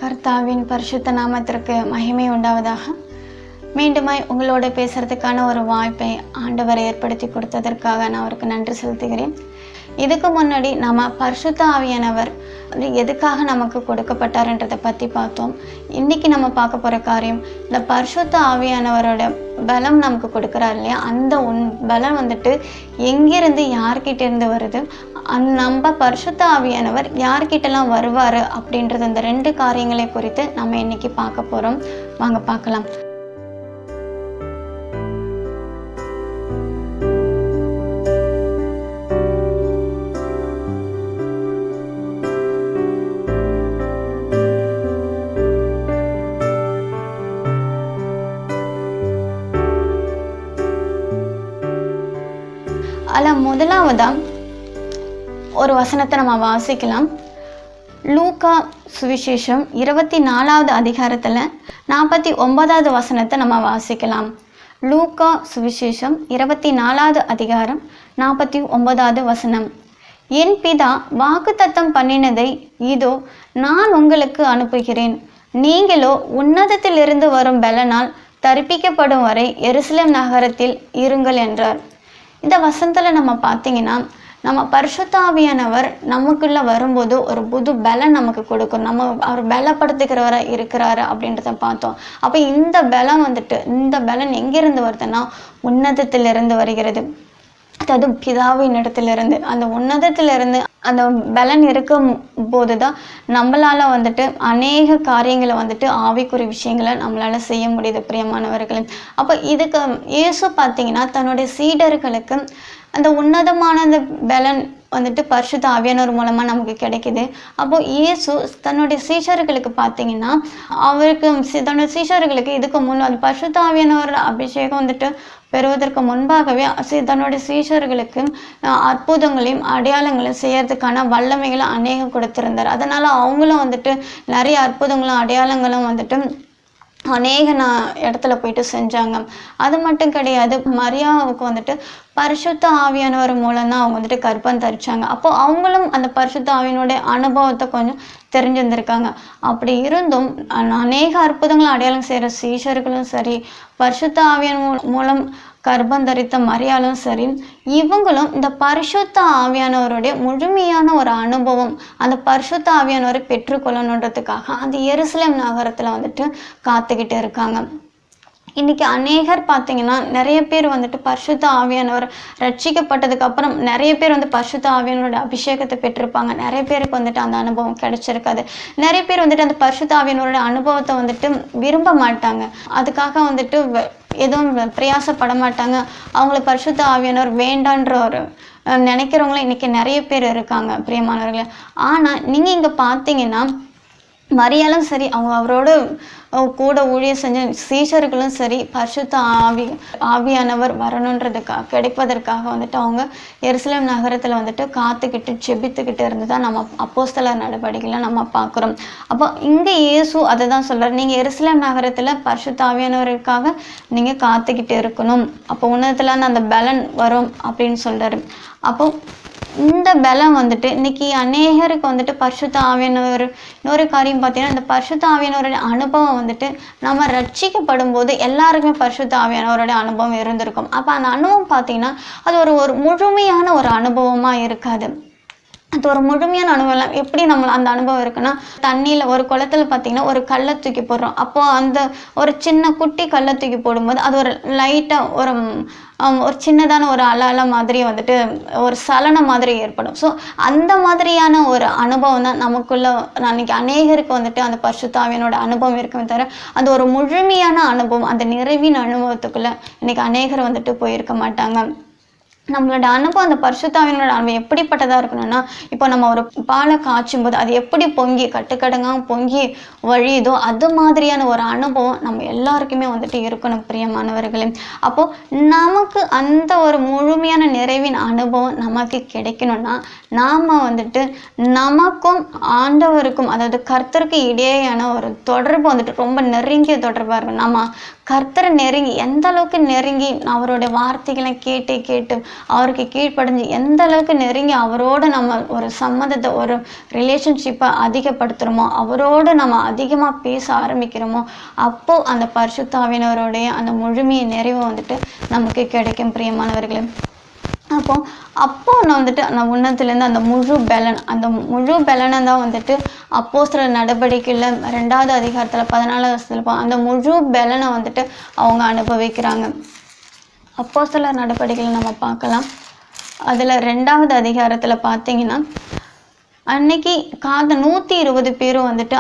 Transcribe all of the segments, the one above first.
கர்த்தாவின் பரிசுத்த நாமத்திற்கு மகிமை உண்டாவதாக. மீண்டுமாய் உங்களோட பேசுறதுக்கான ஒரு வாய்ப்பை ஆண்டவர் ஏற்படுத்தி கொடுத்ததற்காக நான் அவருக்கு நன்றி செலுத்துகிறேன். இதுக்கு முன்னாடி நம்ம பரிசுத்த ஆவியானவர் எதுக்காக நமக்கு கொடுக்கப்பட்டார்ன்றதை பற்றி பார்த்தோம். இன்னைக்கு நம்ம பார்க்க போகிற காரியம், இந்த பரிசுத்த ஆவியானவரோட பலம் நமக்கு கொடுக்குறாரு இல்லையா, அந்த பலம் வந்துட்டு எங்கிருந்து யார்கிட்ட இருந்து வருது, நம்ம பரிசுத்த ஆவியானவர் யார்கிட்டலாம் வருவார் அப்படின்றது, அந்த ரெண்டு காரியங்களை குறித்து நம்ம இன்னைக்கு பார்க்க போகிறோம். வாங்க பார்க்கலாம். அதில் முதலாவதா ஒரு வசனத்தை நம்ம வாசிக்கலாம். லூக்கா சுவிசேஷம் 24வது அதிகாரத்தில் 49வது வசனத்தை நம்ம வாசிக்கலாம். லூக்கா சுவிசேஷம் 24வது அதிகாரம் 49வது வசனம். என் பிதா வாக்குத்தத்தம் பண்ணினதை இதோ நான் உங்களுக்கு அனுப்புகிறேன், நீங்களோ உன்னதத்திலிருந்து வரும் பலனால் தரிப்பிக்கப்படும் வரை எருசலேம் நகரத்தில் இருங்கள் என்றார். இந்த வசனத்தில் நம்ம பார்த்தீங்கன்னா, நம்ம பரிசுத்த ஆவியானவர் நமக்குள்ளே வரும்போது ஒரு புது பலம் நமக்கு கொடுக்கும். நம்ம அவர் பலப்படுத்துகிறவராக இருக்கிறாரு அப்படின்றத பார்த்தோம். அப்போ இந்த பலம் வந்துட்டு, இந்த பலன் எங்கிருந்து வருதுன்னா உன்னதத்திலிருந்து வருகிறது. அதாவது பிதாவின் இடத்திலிருந்து, அந்த உன்னதத்திலிருந்து அந்த பலன் இருக்கும் போது தான் நம்மளால் வந்துட்டு அநேக காரியங்களை வந்துட்டு ஆவிக்குரிய விஷயங்களை நம்மளால் செய்ய முடியுது பிரியமானவர்களே. அப்போ இதுக்கு இயேசு பார்த்தீங்கன்னா தன்னுடைய சீடர்களுக்கு அந்த உன்னதமான அந்த பலன் வந்துட்டு பரிசுத்த ஆவியானவர் மூலமாக நமக்கு கிடைக்குது. அப்போ இயேசு தன்னுடைய சீஷர்களுக்கு பார்த்தீங்கன்னா, அவருக்கு தன்னுடைய சீஷர்களுக்கு இதுக்கு முன் அந்த பரிசுத்த ஆவியானவர் அபிஷேகம் வந்துட்டு பெறுவதற்கு முன்பாகவே தன்னுடைய சீஷர்களுக்கு அற்புதங்களையும் அடையாளங்களையும் செய்யறதுக்கான வல்லமைகளை அநேகம் கொடுத்திருந்தார். அதனால அவங்களும் வந்துட்டு நிறைய அற்புதங்களும் அடையாளங்களும் வந்துட்டு அநேக இடத்துல போயிட்டு செஞ்சாங்க. அது மட்டும் கிடையாது, மரியாவுக்கு வந்துட்டு பரிசுத்த ஆவியானவர் மூலம்தான் அவங்க வந்துட்டு கர்ப்பம் தரிச்சாங்க. அப்போ அவங்களும் அந்த பரிசுத்த ஆவியனுடைய அனுபவத்தை கொஞ்சம் தெரிஞ்சிருந்திருக்காங்க. அப்படி இருந்தும் அநேக அற்புதங்களும் அடையாளம் செய்கிற சீஷர்களும் சரி, பரிசுத்த ஆவியன் மூலம் கர்ப்பம் தரித்த மரியாளும் சரி, இவங்களும் இந்த பரிசுத்த ஆவியானவருடைய முழுமையான ஒரு அனுபவம், அந்த பரிசுத்த ஆவியானவரை பெற்றுக்கொள்ளணுன்றதுக்காக அந்த எருசலேம் நகரத்தில் வந்துட்டு காத்துக்கிட்டு இருக்காங்க. இன்னைக்கு அநேகர் பார்த்தீங்கன்னா, நிறைய பேர் வந்துட்டு பரிசுத்த ஆவியானவர் ரட்சிக்கப்பட்டதுக்கு அப்புறம் நிறைய பேர் வந்து பரிசுத்த ஆவியானவரோட அபிஷேகத்தை பெற்றிருப்பாங்க. நிறைய பேருக்கு வந்துட்டு அந்த அனுபவம் கிடைச்சிருக்காது. நிறைய பேர் வந்துட்டு அந்த பரிசுத்த ஆவியானவரோட அனுபவத்தை வந்துட்டு விரும்ப மாட்டாங்க. அதுக்காக வந்துட்டு எதுவும் பிரயாசப்பட மாட்டாங்க. அவங்கள பரிசுத்த ஆவியானவர் வேண்டான்ற ஒரு நினைக்கிறவங்களும் இன்னைக்கு நிறைய பேர் இருக்காங்க பிரியமானவர்களே. ஆனால் நீங்கள் இங்கே பார்த்தீங்கன்னா, மரியாளும் சரி, அவங்க அவரோட கூட ஊழியம் செஞ்ச சீஷர்களும் சரி, பரிசுத்த ஆவியானவர் வரணுன்றதுக்காக கிடைப்பதற்காக வந்துட்டு அவங்க எருசலேம் நகரத்தில் வந்துட்டு காத்துக்கிட்டு செபித்துக்கிட்டு இருந்துதான் நம்ம அப்போஸ்தலர் நடவடிக்கைகளை நம்ம பார்க்குறோம். அப்போ இங்கே இயேசு அதை தான் சொல்கிறார், நீங்கள் எருசலேம் நகரத்தில் பரிசுத்த ஆவியானவருக்காக நீங்கள் காத்துக்கிட்டு இருக்கணும், அப்போ உன்னதத்தில் அந்த பலன் வரும் அப்படின்னு சொல்கிறாரு. அப்போ இந்த பலம் வந்துட்டு இன்னைக்கு அநேகருக்கு வந்துட்டு பரிசுத்த ஆவியானவர், இன்னொரு காரியம் பார்த்தீங்கன்னா, இந்த பரிசுத்த ஆவியானவருடைய அனுபவம் வந்துட்டு நம்ம ரட்சிக்கப்படும் போது எல்லாருக்குமே பரிசுத்த ஆவியானவருடைய அனுபவம் இருந்திருக்கும். அப்போ அந்த அனுபவம் பார்த்தீங்கன்னா அது ஒரு முழுமையான ஒரு அனுபவமாக இருக்காது. அது ஒரு முழுமையான அனுபவம். எப்படி நம்ம அந்த அனுபவம் இருக்குன்னா, தண்ணியில் ஒரு குளத்துல பார்த்தீங்கன்னா ஒரு கல்லை தூக்கி போடுறோம். அப்போ அந்த ஒரு சின்ன குட்டி கல்லை தூக்கி போடும்போது அது ஒரு லைட்டாக ஒரு சின்னதான ஒரு அலை மாதிரி வந்துட்டு ஒரு சலனம் மாதிரி ஏற்படும். ஸோ அந்த மாதிரியான ஒரு அனுபவம் தான் நமக்குள்ள அன்னைக்கு அநேகருக்கு வந்துட்டு அந்த பரிசுத்த ஆவியானோட அனுபவம் இருக்குமே தவிர, அந்த ஒரு முழுமையான அனுபவம், அந்த நிறைவின் அனுபவத்துக்குள்ள இன்னைக்கு அநேகர் வந்துட்டு போயிருக்க மாட்டாங்க. நம்மளோட அனுபவம், அந்த பரிசுத்த ஆவியானோட அனுபவம் எப்படிப்பட்டதாக இருக்கணும்னா, இப்போ நம்ம ஒரு பாலை காய்ச்சும் போது அது எப்படி பொங்கி கட்டுக்கடங்காக பொங்கி வழியுதோ அது மாதிரியான ஒரு அனுபவம் நம்ம எல்லாருக்குமே வந்துட்டு இருக்கணும் பிரியமானவர்களே. அப்போது நமக்கு அந்த ஒரு முழுமையான நிறைவின் அனுபவம் நமக்கு கிடைக்கணும்னா, நாம் வந்துட்டு நமக்கும் ஆண்டவருக்கும், அதாவது கர்த்தருக்கு இடையேயான ஒரு தொடர்பு வந்துட்டு ரொம்ப நெருங்கிய தொடர்பாக இருக்கும். நம்ம கர்த்தரை நெருங்கி எந்த அளவுக்கு நெருங்கி அவருடைய வார்த்தைகளை கேட்டு கேட்டு அவருக்கு கீழ்ப்படிஞ்சு எந்த அளவுக்கு நெருங்கி அவரோடு நம்ம ஒரு சம்மதத்தை ஒரு ரிலேஷன்ஷிப்பை அதிகப்படுத்துகிறோமோ, அவரோடு நம்ம அதிகமாக பேச ஆரம்பிக்கிறோமோ, அப்போது அந்த பரிசுத்தாவினவருடைய அந்த முழுமையை நிறைவு வந்துட்டு நமக்கு கிடைக்கும் பிரியமானவர்களே. அப்போ நான் வந்துட்டு அந்த உன்னதத்துலேருந்து அந்த முழு பலனை தான் வந்துட்டு அப்போஸ்தலர் நடவடிக்கையில் 2வது அதிகாரத்தில் 14வது வசனத்தில் அந்த முழு பலனை வந்துட்டு அவங்க அனுபவிக்கிறாங்க. அப்போஸ்தலர் நடவடிக்கையில் நம்ம பார்க்கலாம். அதில் 2வது அதிகாரத்தில் பார்த்தீங்கன்னா, அன்னைக்கு 120 பேரும் வந்துட்டு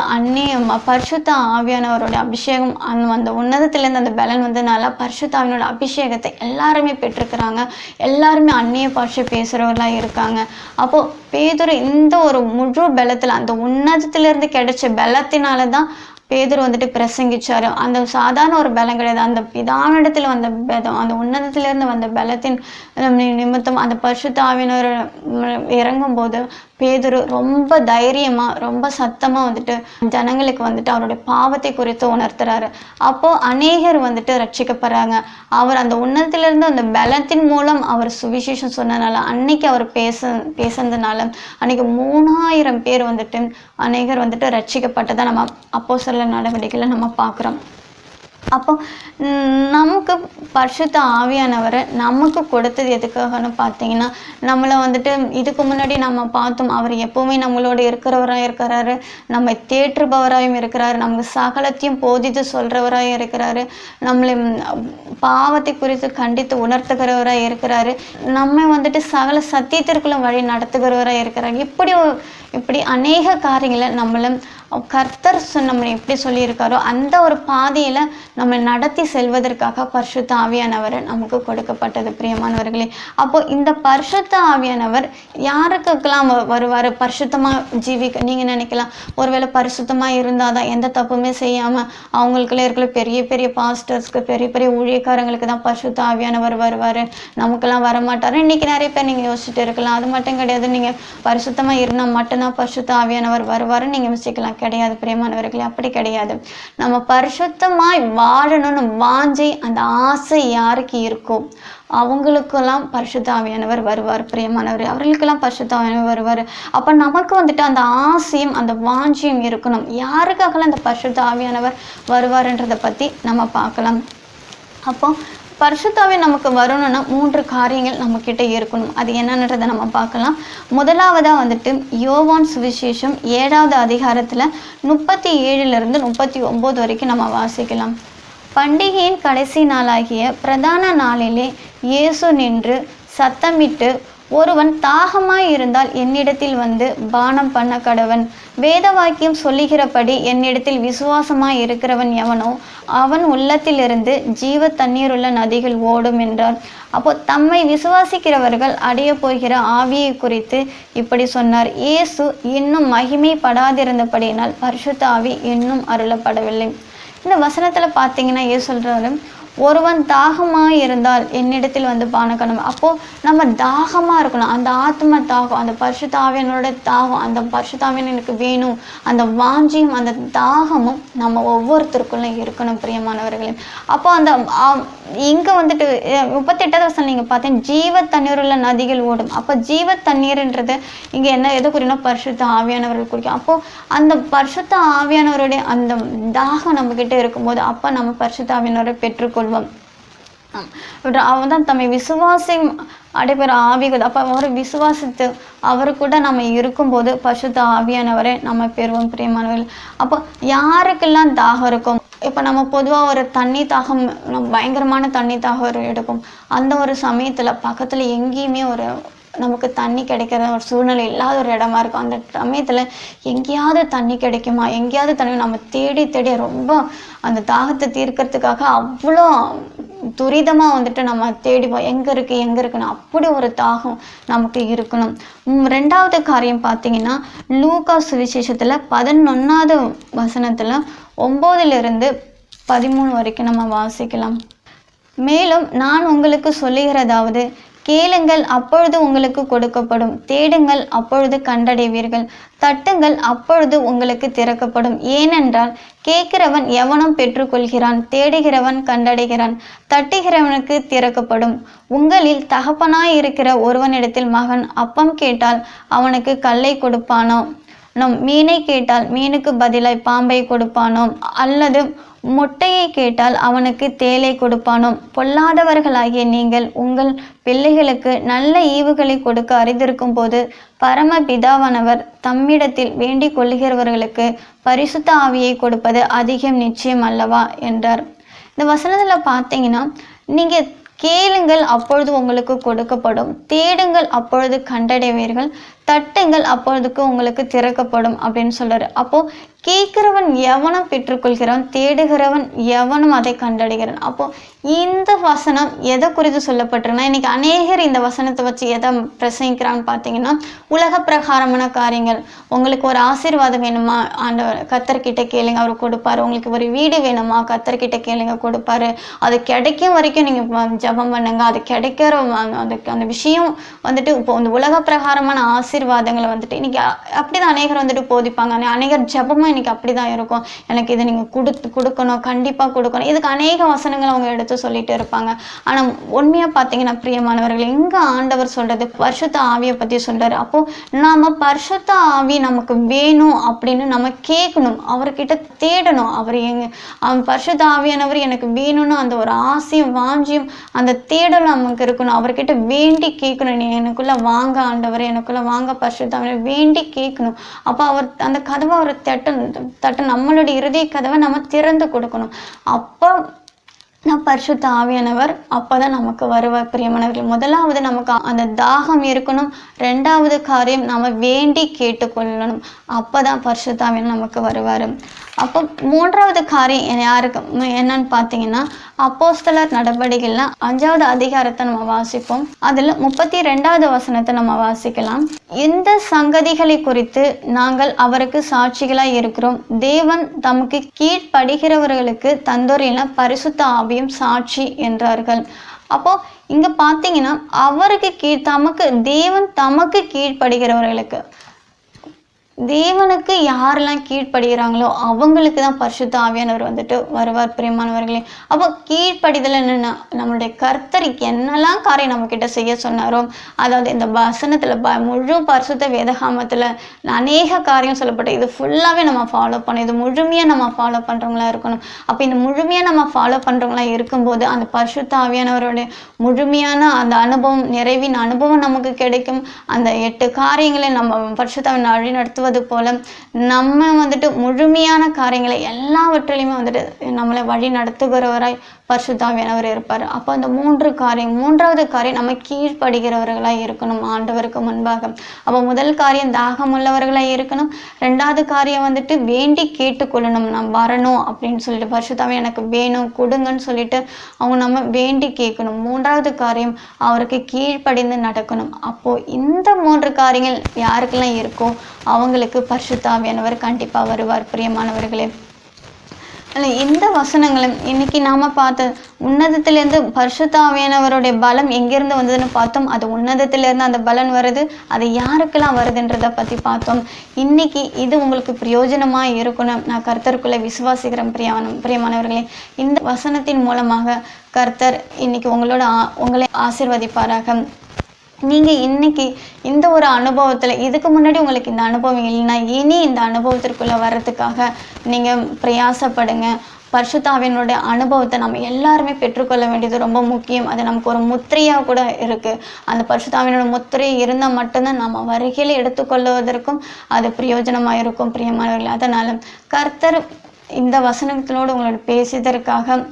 பரிசுத்த ஆவியானவரோட அபிஷேகம் அந்த உன்னதத்திலேருந்து அந்த பலன் வந்ததுனால பரிசுத்த ஆவியானோட அபிஷேகத்தை எல்லாருமே பெற்றிருக்கிறாங்க. எல்லாருமே அந்நிய பாஷை பேசுகிறவர்களாக இருக்காங்க. அப்போது பேதுரு இந்த ஒரு முழு பலத்தில் அந்த உன்னதத்திலேருந்து கிடைச்ச பலத்தினால தான் பேதுரு வந்துட்டு பிரசங்கிச்சாரு. அந்த சாதாரண ஒரு பலம் கிடையாது. அந்த பிதாவிடத்தில் வந்த பலம், அந்த உன்னதத்திலிருந்து வந்த பலத்தின் நிமித்தம் அந்த பரிசுத்த ஆவியானவர் இறங்கும் போது பேதுரு ரொம்ப தைரியமா ரொம்ப சத்தமா வந்துட்டு ஜனங்களுக்கு வந்துட்டு அவருடைய பாவத்தை குறித்து உணர்த்துறாரு. அப்போ அநேகர் வந்துட்டு ரட்சிக்கப்படுறாங்க. அவர் அந்த உன்னதத்திலிருந்து அந்த பலத்தின் மூலம் அவர் சுவிசேஷம் சொன்னதுனால அன்னைக்கு அவர் பேசுனதுனால அன்னைக்கு 3000 பேர் வந்துட்டு அநேகர் வந்துட்டு ரட்சிக்கப்பட்டதை நம்ம அப்போஸ்தலர் நடவடிக்கையில நம்ம பார்க்குறோம். அப்போ நமக்கு பரிசுத்த ஆவியானவரை நமக்கு கொடுத்தது எதுக்காகன்னு பார்த்தீங்கன்னா, நம்மளை வந்துட்டு இதுக்கு முன்னாடி நம்ம பார்த்தோம், அவர் எப்பவுமே நம்மளோட இருக்கிறவராக இருக்கிறாரு, நம்ம தேற்றுபவராயும் இருக்கிறாரு, நமக்கு சகலத்தையும் போதித்து சொல்றவராயும் இருக்கிறாரு, நம்மளை பாவத்தை குறித்து கண்டித்து உணர்த்துகிறவராக இருக்கிறாரு, நம்ம வந்துட்டு சகல சத்தியத்திற்குள்ள வழி நடத்துகிறவராக இருக்கிறாரு. இப்படி அநேக காரியங்களை நம்மளை கர்த்தர் நம்மளை எப்படி சொல்லியிருக்காரோ அந்த ஒரு பாதையில நம்ம நடத்தி செல்வதற்காக பரிசுத்த ஆவியானவர் நமக்கு கொடுக்கப்பட்டது பிரியமானவர்களே. அப்போ இந்த பரிசுத்த ஆவியானவர் யாருக்கெல்லாம் வருவார்? பரிசுத்தமா ஜீவிக்க நீங்க நினைக்கலாம், ஒருவேளை பரிசுத்தமா இருந்தாதான் எந்த தப்புமே செய்யாம அவங்களுக்குள்ள இருக்கிற பெரிய பெரிய பாஸ்டர்ஸ்க்கு பெரிய பெரிய ஊழியக்காரங்களுக்கு தான் பரிசுத்த ஆவியானவர் வருவாரு, நமக்கெல்லாம் வரமாட்டாரு. இன்னைக்கு நிறைய பேர் நீங்க யோசிச்சுட்டு இருக்கலாம். அது மட்டும் கிடையாது, நீங்க பரிசுத்தமா இருந்தா மட்டும்தான் பரிசுத்த ஆவியானவர் வருவாருன்னு நீங்க யோசிக்கலாம். கிடையாது பிரியமானவர்களே, அப்படி கிடையாது. நம்ம பரிசுத்தமாய் வாழணும்னு வாஞ்சி அந்த ஆசை யாருக்கு இருக்கோ அவங்களுக்கெல்லாம் பரிசுத்த ஆவியானவர் வருவார் பிரியமானவர். அவர்களுக்கெல்லாம் பரிசுத்த ஆவியானவர் வருவார். அப்போ நமக்கு வந்துட்டு அந்த ஆசையும் அந்த வாஞ்சியும் இருக்கணும். யாருக்காகலாம் அந்த பரிசுத்த ஆவியானவர் வருவாருன்றதை பற்றி நம்ம பார்க்கலாம். அப்போ பரிசுத்தாவே நமக்கு வரணும்னா 3 காரியங்கள் நம்ம கிட்ட இருக்கணும். அது என்னன்றதை நம்ம பார்க்கலாம். முதலாவதா வந்துட்டு யோவான் சுவிசேஷம் 7வது அதிகாரத்துல 37 39 வரைக்கும் நம்ம வாசிக்கலாம். பண்டிகையின் கடைசி நாளாகிய பிரதான நாளிலே இயேசு நின்று சத்தமிட்டு, ஒருவன் தாகமாய் இருந்தால் என்னிடத்தில் வந்து பானம் பண்ண கடவன். வேத வாக்கியம் சொல்லுகிறபடி என்னிடத்தில் விசுவாசமாய் இருக்கிறவன் எவனோ அவன் உள்ளத்திலிருந்து ஜீவ தண்ணீருள்ள நதிகள் ஓடும் என்றார். அப்போ தம்மை விசுவாசிக்கிறவர்கள் அடைய போகிற ஆவியை குறித்து இப்படி சொன்னார். இயேசு இன்னும் மகிமைப்படாதிருந்தபடியினால் பரிசுத்த ஆவி இன்னும் அருளப்படவில்லை. இந்த வசனத்துல பார்த்தீங்கன்னா இயேசு சொல்றாரு, ஒருவன் தாகமாக இருந்தால் என்னிடத்தில் வந்து பானக்கணும். அப்போது நம்ம தாகமாக இருக்கணும். அந்த ஆத்ம தாகம், அந்த பரிசுத்த ஆவியானோட தாகம், அந்த பரிசுத்த ஆவியான் எனக்கு வேணும், அந்த வாஞ்சியும் அந்த தாகமும் நம்ம ஒவ்வொருத்தருக்குள்ள இருக்கணும் பிரியமானவர்களே. அப்போ அந்த இங்கே வந்துட்டு 38வது வசனம் நீங்கள் பார்த்தீங்கன்னா ஜீவ தண்ணீர் உள்ள நதிகள் ஓடும். அப்போ ஜீவ தண்ணீர்ன்றது இங்கே எதை குறினா பரிசுத்த ஆவியானவர்கள் குறிக்கும். அப்போது அந்த பரிசுத்த ஆவியானவருடைய அந்த தாகம் நம்மக்கிட்ட இருக்கும்போது அப்போ நம்ம பரிசுத்த ஆவியானவரை பெற்றுக்கொள்வோம். அவன் தான் தம்மை விசுவாசி அடைபெற ஆவிகள். அப்போ அவரை விசுவாசித்து அவரு கூட நம்ம இருக்கும்போது பரிசுத்த ஆவியானவரை நம்ம பெறுவோம் பிரியமானவர்கள். அப்போ யாருக்கெல்லாம் தாகம் இருக்கும்? இப்போ நம்ம பொதுவாக ஒரு தண்ணி தாகம், பயங்கரமான தண்ணி தாகம் எடுக்கும். அந்த ஒரு சமயத்தில் பக்கத்தில் எங்கேயுமே நமக்கு தண்ணி கிடைக்கிற ஒரு சூழ்நிலை இல்லாத ஒரு இடமா இருக்கும். அந்த சமயத்தில் எங்கேயாவது தண்ணி கிடைக்குமா, எங்கேயாவது தண்ணி நம்ம தேடி தேடி ரொம்ப அந்த தாகத்தை தீர்க்கறதுக்காக அவ்வளோ துரிதமாக வந்துட்டு நம்ம தேடிப்போம், எங்கே இருக்குன்னு. அப்படி ஒரு தாகம் நமக்கு இருக்கணும். 2வது காரியம் பார்த்தீங்கன்னா லூக்கா சுவிசேஷத்தில் 11வது வசனத்தில் 9 13 வரைக்கும் நம்ம வாசிக்கலாம். மேலும் நான் உங்களுக்கு சொல்லுகிறதாவது, கேளுங்கள் அப்பொழுது உங்களுக்கு கொடுக்கப்படும், தேடுங்கள் அப்பொழுது கண்டடைவீர்கள், தட்டுங்கள் அப்பொழுது உங்களுக்கு திறக்கப்படும். ஏனென்றால் கேட்கிறவன் எவனும் பெற்றுக்கொள்கிறான், தேடுகிறவன் கண்டடைகிறான், தட்டுகிறவனுக்கு திறக்கப்படும். உங்களில் தகப்பனாய் இருக்கிற ஒருவனிடத்தில் மகன் அப்பம் கேட்டால் அவனுக்கு கல்லை கொடுப்பானோ? மீனை கேட்டால் மீனுக்கு பதிலாய் பாம்பை கொடுப்பானோ? அல்லது முட்டையை கேட்டால் அவனுக்கு தேலை கொடுப்பானோ? பொல்லாதவர்களாகிய நீங்கள் உங்கள் பிள்ளைகளுக்கு நல்ல ஈவுகளை கொடுக்க அறிந்திருக்கும் போது பரம பிதாவானவர் தம்மிடத்தில் வேண்டிக் கொள்ளுகிறவர்களுக்கு பரிசுத்த ஆவியை கொடுப்பது அதிகம் நிச்சயம் அல்லவா என்றார். இந்த வசனத்தில் பார்த்தீங்கன்னா, நீங்கள் கேளுங்கள் அப்பொழுது உங்களுக்கு கொடுக்கப்படும், தேடுங்கள் அப்பொழுது கண்டடைவீர்கள், தட்டுங்கள் அப்பொழுதுக்கு உங்களுக்கு திறக்கப்படும் அப்படின்னு சொல்றாரு. அப்போ கேட்கிறவன் எவனும் பெற்றுக்கொள்கிறான், தேடுகிறவன் எவனும் அதை கண்டடைகிறான். அப்போ இந்த வசனம் எதை குறித்து சொல்லப்பட்டிருக்குன்னா, இன்னைக்கு அநேகர் இந்த வசனத்தை வச்சு எதை பிரசங்கிக்கிறான்னு பார்த்தீங்கன்னா, உலக பிரகாரமான காரியங்கள். உங்களுக்கு ஒரு ஆசீர்வாதம் வேணுமா, ஆண்டவர் கர்த்தர்கிட்ட கேளுங்க அவர் கொடுப்பாரு. உங்களுக்கு ஒரு வீடு வேணுமா, கர்த்தர்கிட்ட கேளுங்க கொடுப்பாரு. அது கிடைக்கும் வரைக்கும் நீங்கள் ஜெபம் பண்ணுங்க, அது கிடைக்கிற அதுக்கு அந்த விஷயம் வந்துட்டு இப்போ இந்த உலக பிரகாரமான ஆசீர்வாதங்களை வந்துட்டு இன்னைக்கு அப்படிதான் அநேகர் வந்துட்டு போதிப்பாங்க. அநேகர் ஜெபமும் இன்னைக்கு அப்படிதான் இருக்கும். எனக்கு இதை நீங்க கொடுக்கணும், கண்டிப்பா கொடுக்கணும், இதுக்கு அநேக வசனங்கள் அவங்க எடுத்து சொல்லிட்டு இருப்பாங்க. ஆனா உண்மையா பார்த்தீங்கன்னா பிரியமானவர்கள், இங்க ஆண்டவர் சொல்றது பரிசுத்த ஆவியை பத்தி சொல்றாரு. அப்போ நாம பரிசுத்த ஆவி நமக்கு வேணும் அப்படின்னு நம்ம கேட்கணும், அவர்கிட்ட தேடணும். அவன் பரிசுத்த ஆவியானவர் எனக்கு வேணும்னு அந்த ஒரு ஆசையும் வாஞ்சியும் அந்த தேடலும் நமக்கு இருக்கணும். அவர்கிட்ட வேண்டி கேட்கணும், நீ எனக்குள்ள வாங்க ஆண்டவர், எனக்குள்ள வாங்க பரிசுத்த ஆவியை வேண்டி கேட்கணும். அப்போ அவர் அந்த கதவை அவர் தட்ட நம்மளுடைய இருதய கதவை நம்ம திறந்து கொடுக்கணும். அப்போ பரிசுத்த ஆவியானவர் அப்பதான் நமக்கு வருவார். பிரியமானவர்கள், முதலாவது நமக்கு அந்த தாகம் இருக்கணும். ரெண்டாவது காரியம் நம்ம வேண்டி கேட்டுக்கொள்ளணும். அப்பதான் பரிசுத்த ஆவியானவர் நமக்கு வருவார். அப்போ மூன்றாவது காரியம் யாருக்கு என்னன்னு பார்த்தீங்கன்னா, அப்போஸ்தலர் நடவடிக்கைகள்ல 5வது அதிகாரத்தை நம்ம வாசிப்போம். அதுல 32வது வசனத்தை நம்ம வாசிக்கலாம். இந்த சங்கதிகளை குறித்து நாங்கள் அவருக்கு சாட்சிகளாய் இருக்கிறோம். தேவன் தமக்கு கீழ்ப்படுகிறவர்களுக்கு தந்தோரின பரிசுத்த ஆவியும் சாட்சி என்றார்கள். அப்போ இங்க பார்த்தீங்கன்னா, அவருக்கு தேவன் தமக்கு கீழ்ப்படுகிறவர்களுக்கு, தேவனுக்கு யாரெல்லாம் கீழ்ப்படுகிறாங்களோ அவங்களுக்கு தான் பரிசுத்த ஆவியானவர் வந்துட்டு வருவார். பிரியமானவர்களே, அப்போ கீழ்ப்படிதல் என்னன்னா, நம்மளுடைய கர்த்தருக்கு என்னெல்லாம் காரியம் நம்ம கிட்ட செய்ய சொன்னாரோ, அதாவது இந்த வசனத்துல முழு பரிசுத்த வேதகாமத்துல அநேக காரியம் சொல்லப்பட்டு இது ஃபுல்லாவே நம்ம ஃபாலோ பண்ணணும். இது முழுமையா நம்ம ஃபாலோ பண்றவங்களா இருக்கணும். அப்போ இந்த முழுமையா நம்ம ஃபாலோ பண்றவங்களா இருக்கும்போது அந்த பரிசுத்த ஆவியானவருடைய முழுமையான அந்த அனுபவம், நிறைவின் அனுபவம் நமக்கு கிடைக்கும். அந்த 8 காரியங்களை நம்ம பரிசுத்த வழி நடத்துவது போல நம்ம வந்துட்டு முழுமையான காரியங்களை எல்லாவற்றிலையுமே வந்துட்டு நம்மளை வழி நடத்துகிறவராய் பரிசுத்த ஆவியானவர் இருப்பார். அப்போ அந்த மூன்றாவது காரியம் நம்ம கீழ்ப்படுகிறவர்களாய் இருக்கணும் ஆண்டவருக்கு முன்பாக. அப்போ முதல் காரியம் தாகம் உள்ளவர்களாய் இருக்கணும். ரெண்டாவது காரியம் வந்துட்டு வேண்டி கேட்டுக்கொள்ளணும், நம்ம வரணும் அப்படின்னு சொல்லிட்டு பரிசுத்த ஆவி எனக்கு வேணும் கொடுங்கன்னு சொல்லிட்டு அவங்க நம்ம வேண்டி கேட்கணும். மூன்றாவது காரியம் அவருக்கு கீழ்ப்படிந்து நடக்கணும். அப்போ இந்த 3 காரியங்கள் யாருக்கெல்லாம் இருக்கோ அவங்களுக்கு பரிசுத்த ஆவியானவர் கண்டிப்பா வருவார். பிரியமானவர்களே, இந்த வசனங்களும் இன்னைக்கு நாம பார்த்த உன்னதத்திலிருந்து பரிசுத்த ஆவியானவருடைய பலம் எங்கிருந்து வந்ததுன்னு பார்த்தோம். அது உன்னதத்திலிருந்து அந்த பலன் வருது, அது யாருக்கெல்லாம் வருதுன்றதை பத்தி பார்த்தோம். இன்னைக்கு இது உங்களுக்கு பிரயோஜனமா இருக்கணும் நான் கர்த்தருக்குள்ள விசுவாசிக்கிறேன். பிரியமானவர்களே, இந்த வசனத்தின் மூலமாக கர்த்தர் இன்னைக்கு உங்களை ஆசீர்வதிப்பாராக. நீங்கள் இன்னைக்கு இந்த ஒரு அனுபவத்தில், இதுக்கு முன்னாடி உங்களுக்கு இந்த அனுபவம் இல்லைன்னா இனி இந்த அனுபவத்திற்குள்ளே வர்றதுக்காக நீங்கள் பிரயாசப்படுங்க. பரிசுத்த ஆவியானவருடைய அனுபவத்தை நம்ம எல்லாருமே பெற்றுக்கொள்ள வேண்டியது ரொம்ப முக்கியம். அது நமக்கு ஒரு முத்திரையாக கூட இருக்குது. அந்த பரிசுத்த ஆவியானோட முத்திரை இருந்தால் மட்டும்தான் நம்ம வருகையில் எடுத்துக்கொள்வதற்கும் அது பிரயோஜனமாக இருக்கும். பிரியமானவர்கள், அதனால் கர்த்தர் இந்த வசனத்தினோடு உங்களோட பேசியதற்காக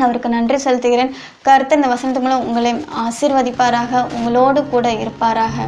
அவருக்கு நன்றி செலுத்துகிறேன். கர்த்தர் இந்த வசனத்து மூலம் உங்களை ஆசீர்வதிப்பாராக, உங்களோடு கூட இருப்பாராக.